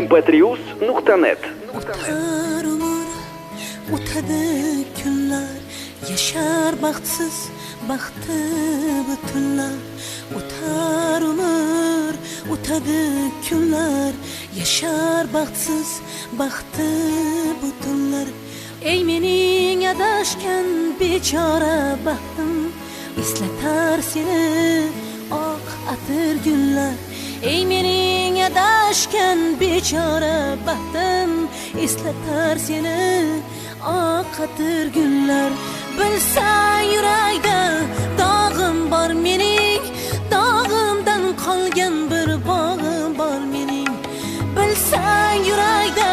mp3.net. O'tar umr, o'tadi kunlar, yashar baxtsiz, baxti butunlar. O'tar umr, o'tadi kunlar, yashar baxtsiz, baxti butunlar. Ey mening adashgan bechora baxtim, eslatar seni oq atir gullar. Ey mening adashgan bechora baxtim, eslatar seni oq atir gullar. Bilsang yurakda dog'im bor mening, dog'imdan qolgan bir bog'im bor mening. Bilsang yurakda